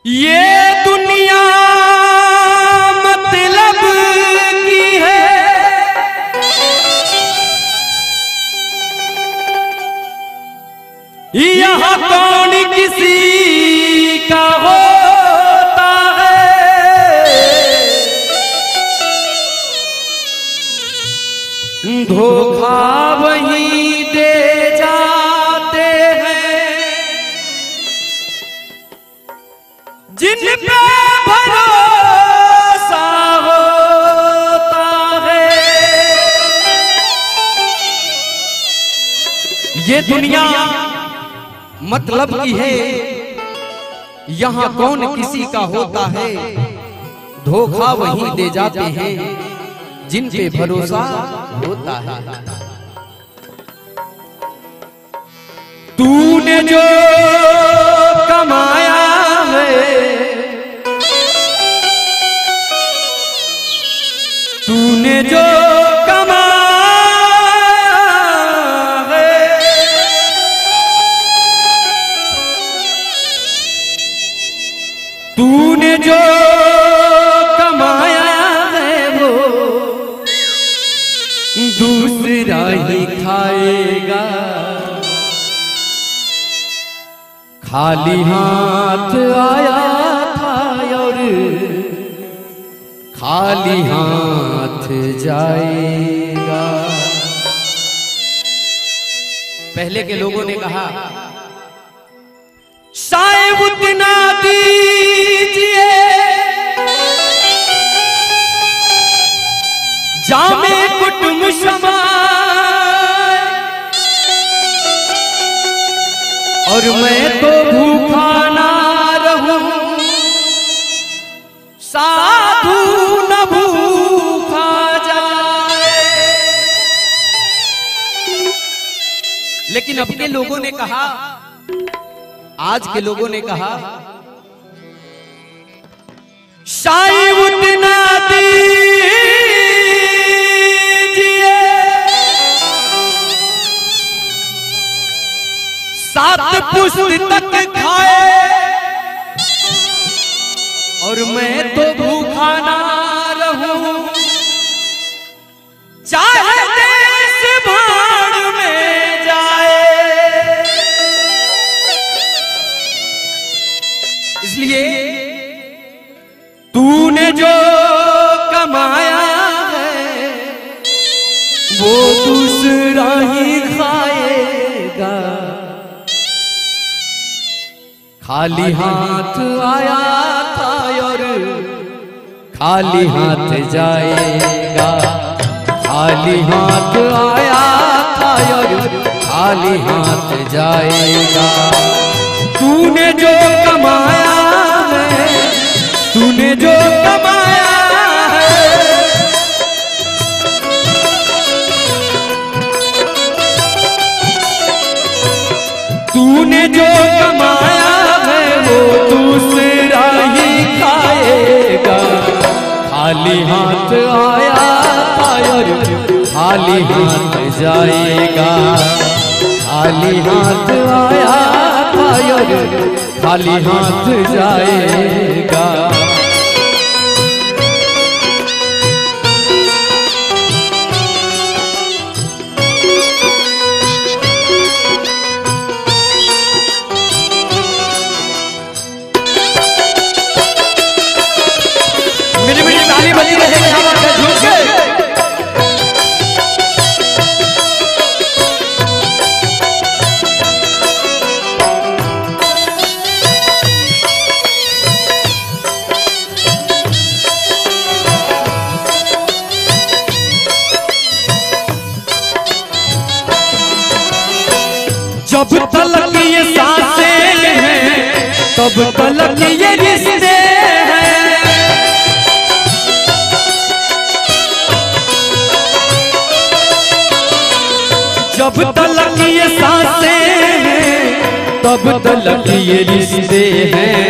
ये दुनिया मतलब की है, यहाँ कौन किसी का होता है, धोखा वही दे जाते हैं जिन पे भरोसा होता है। ये दुनिया मतलब की है, यहाँ कौन किसी का होता है, धोखा वही दे जाते हैं जिन पे भरोसा होता है। तूने जो कमाया है, तूने जो तूने जो कमाया है वो दूसरा ही खाएगा, खाली हाथ आया था और खाली हाथ जाएगा। पहले के लोगों ने कहा शायद उतना दीजिए जामे कुटुम समाए, और मैं तो भूखा ना रहूं, साधु न भूखा जाए। लेकिन अब के लोगों ने कहा, आज के लोगों ने कहा शायद उतना दीजिए सात पुस्तक खाए, और मैं तो भूखा ना रहूं, चाहे देश भाड़ में जाए। इसलिए तूने जो कमाया है वो दूसरा ही खाएगा, खाली हाथ आया था और खाली हाथ जाएगा, खाली हाथ आया था और खाली हाथ जाएगा। तूने जो कमाया है, तूने जो कमाया है, तूने जो कमाया है वो दूसरा ही खाएगा, खाली हाथ आया था और खाली हाथ जाएगा, खाली हाथ आया था और खाली हाथ जाएगा। मेरी मेरी ताली बजी रहे, क्या बात है, झूठ के जब तलक ये सांसें हैं तब तलक ये रिश्ते हैं, जब तलक ये सांसें हैं तब तलक ये रिश्ते हैं,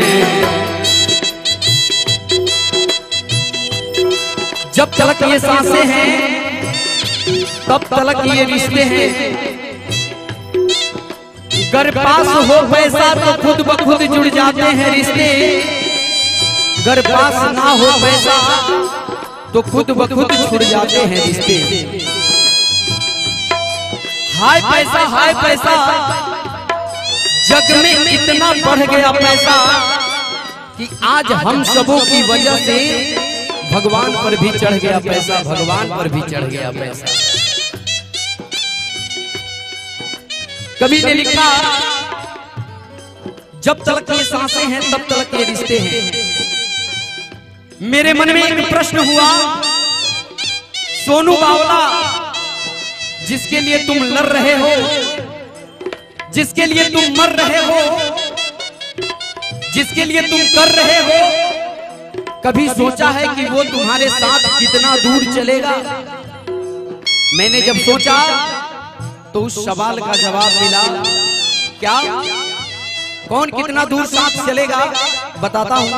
जब तलक ये सांसें हैं तब तलक ये रिश्ते हैं। अगर पास हो पैसा तो खुद ब खुद जुड़ जाते हैं रिश्ते, अगर पास ना हो पैसा तो खुद ब खुद छुड़ जाते हैं रिश्ते। हाय पैसा जग में इतना बढ़ गया पैसा कि आज हम सबों की वजह से भगवान पर भी चढ़ गया पैसा, भगवान पर भी चढ़ गया पैसा। कवि ने लिखा, जब तक ये सांसें हैं तब तक ये रिश्ते हैं। मेरे मन में एक प्रश्न हुआ, सोनू बावला जिसके लिए तुम लड़ रहे हो, जिसके लिए तुम मर रहे हो, जिसके लिए तुम कर रहे हो, कभी सोचा है कि वो तुम्हारे साथ कितना दूर चलेगा? मैंने जब सोचा तो उस सवाल का जवाब मिला, क्या कौन कितना दूर साथ चलेगा? बताता हूं।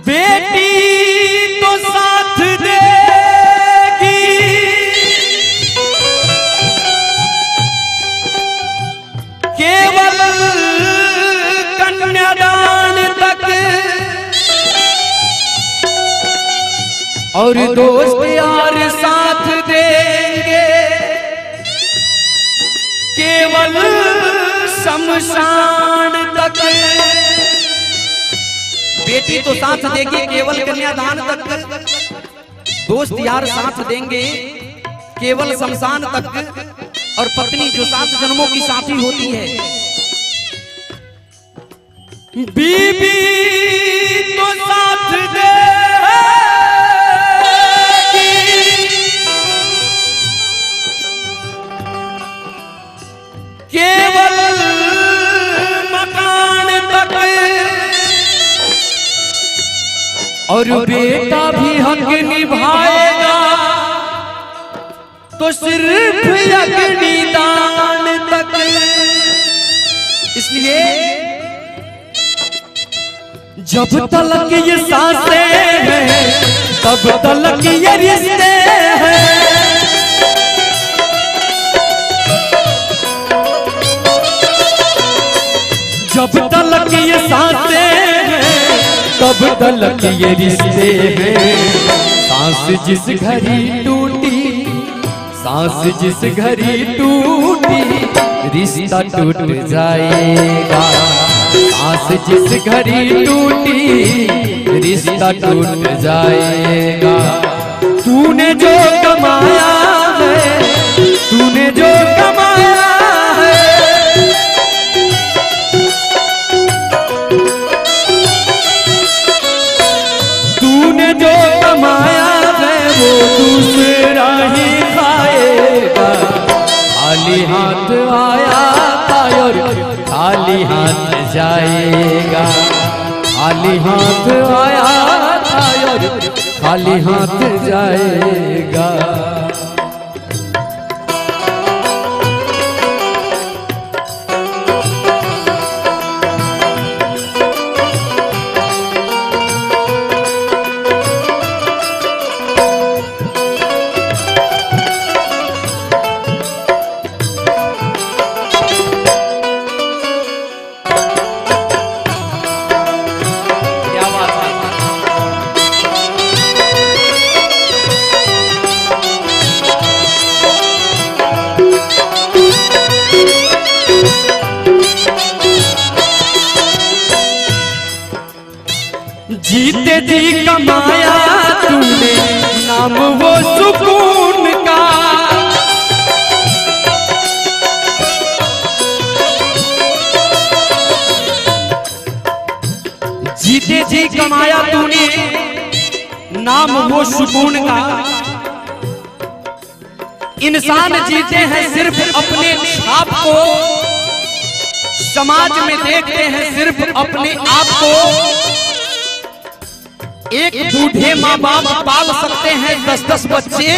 बेटी तो साथ देगी, केवल कन्यादान तक, और दोस्त यार साथ देंगे केवल शमशान तक। बेटी तो साथ देगी केवल कन्यादान तक, दोस्त यार साथ देंगे केवल शमशान तक, और पत्नी जो 7 जन्मों की साथी होती है। बीबी तो साथ देगी केवल मकान तक, और बेटा भी हक निभाएगा तो सिर्फ अग्निदान तक। इसलिए जब तलक ये सांसें हैं तब तलक ये रिश्ते हैं। जब तलक ये सांसें हैं तब तलक ये रिश्ते हैं। सांस जिस घड़ी टूटी, सांस जिस घड़ी टूटी, रिश्ता टूट जाएगा। सांस जिस घड़ी टूटी, रिश्ता टूट जाएगा। तूने जो कमाया है, तूने जो कमाया है, तूने जो कमाया है वो दूसरा ही खाएगा। खाली हाथ आया था और खाली हाथ जाएगा। खाली हाथ आया था और खाली हाथ जाएगा। जीते जी कमाया तूने नाम वो सुकून का, जीते जी कमाया तूने नाम वो सुकून का। इंसान जीते हैं सिर्फ अपने छाप को, समाज में देखते हैं सिर्फ अपने आप को। एक बूढ़े माँ बाप पाल सकते हैं 10-10 बच्चे,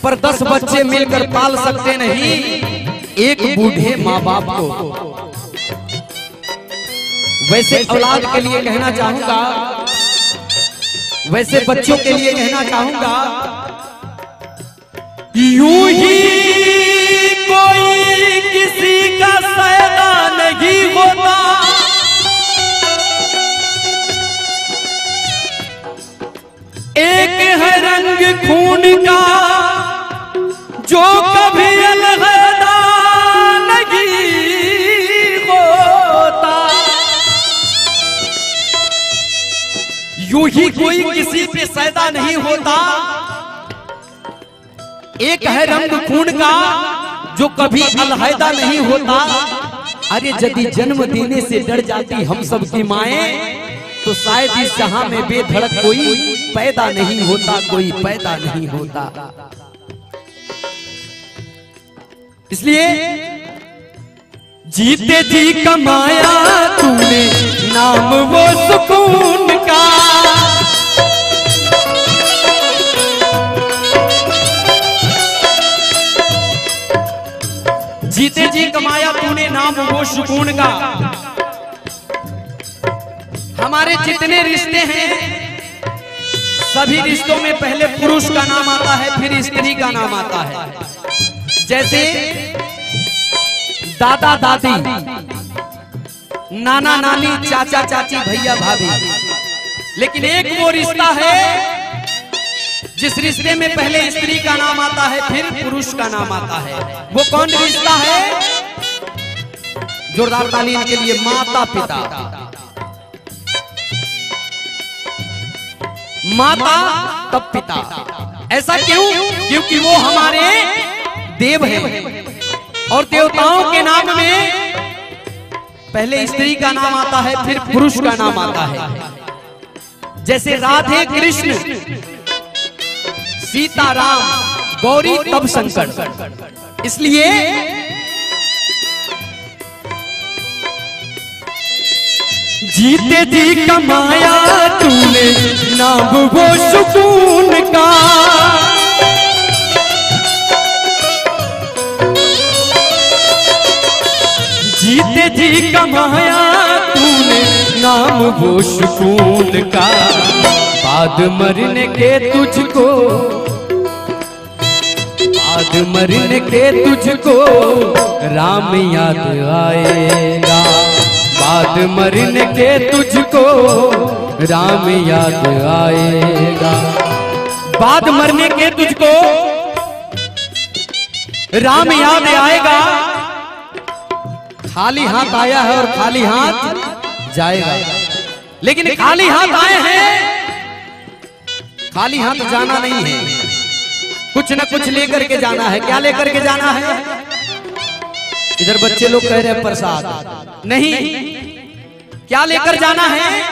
पर 10 बच्चे मिलकर पाल सकते नहीं एक बूढ़े माँ बाप को। वैसे औलाद के लिए कहना चाहूंगा, वैसे बच्चों के लिए कहना चाहूंगा, यूं ही कोई किसी का सैदा नहीं होता, का जो कभी अलहदा नहीं होता, यूं ही कोई किसी पे सैदा नहीं होता। एक है रंग खून का जो कभी अलहदा नहीं होता। अरे यदि जन्म देने से डर जाती हम सब की माएं, तो शायद इस जहां में बेधड़क कोई पैदा नहीं होता, कोई पैदा नहीं होता। इसलिए जीते जी कमाया तूने नाम वो सुकून का, जीते जी कमाया तूने नाम वो सुकून का। हमारे जितने रिश्ते हैं सभी रिश्तों में पहले पुरुष का नाम आता है, फिर स्त्री का नाम आता है। जैसे दादा दादी, नाना नानी, चाचा चाची, भैया भाभी। लेकिन एक वो रिश्ता है जिस रिश्ते में पहले स्त्री का नाम आता है, फिर पुरुष का नाम आता है। वो कौन रिश्ता है? जोरदार ताली इनके लिए। माता पिता, माता तब पिता। ऐसा क्यों? क्योंकि वो हमारे देव हैं और देवताओं के नाम में पहले स्त्री का नाम आता है, फिर पुरुष का नाम आता है। जैसे राधे कृष्ण, सीता राम, गौरी तब शंकर। इसलिए जीते जी कमाया तूने नाम वो सुकून का, जीते जी कमाया तूने नाम वो सुकून का। बाद मरने के तुझको, बाद मरने के तुझको राम याद आएगा, बाद मरने के तुझको राम याद आएगा। बाद मरने के तुझको राम याद आएगा। खाली हाथ आया है और खाली हाथ जाएगा। लेकिन खाली हाथ आए हैं, खाली हाथ जाना नहीं है, कुछ न कुछ लेकर के जाना है। क्या लेकर के जाना है? इधर बच्चे लोग कह रहे हैं प्रसाद नहीं, क्या लेकर जाना है?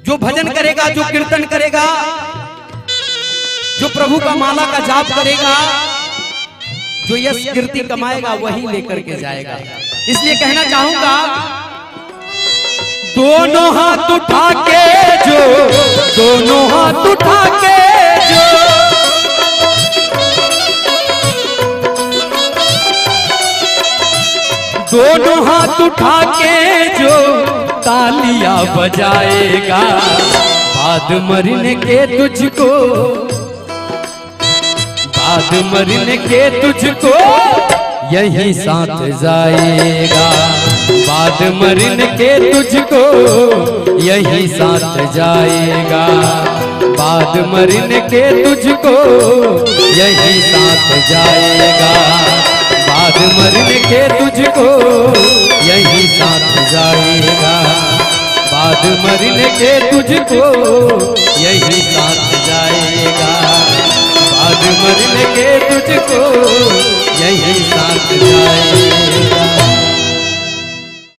जो भजन करेगा, जो कीर्तन करेगा, जो प्रभु का माला का जाप करेगा, जो यश कीर्ति कमाएगा, वही लेकर के जाएगा। इसलिए कहना चाहूंगा, दोनों हाथ उठा के जो, दोनों हाथ उठा के जो, दोनों हाथ उठा के जो तालियां बजाएगा, बाद मरने के तुझको, बाद मरने के तुझको यही साथ जाएगा, बाद मरने के तुझको यही साथ जाएगा, बाद मरने के तुझको यही साथ जाएगा, बाद मरने के तुझको यही साथ जाएगा, बाद मरने के तुझको यही साथ जाएगा, बाद मरने के तुझको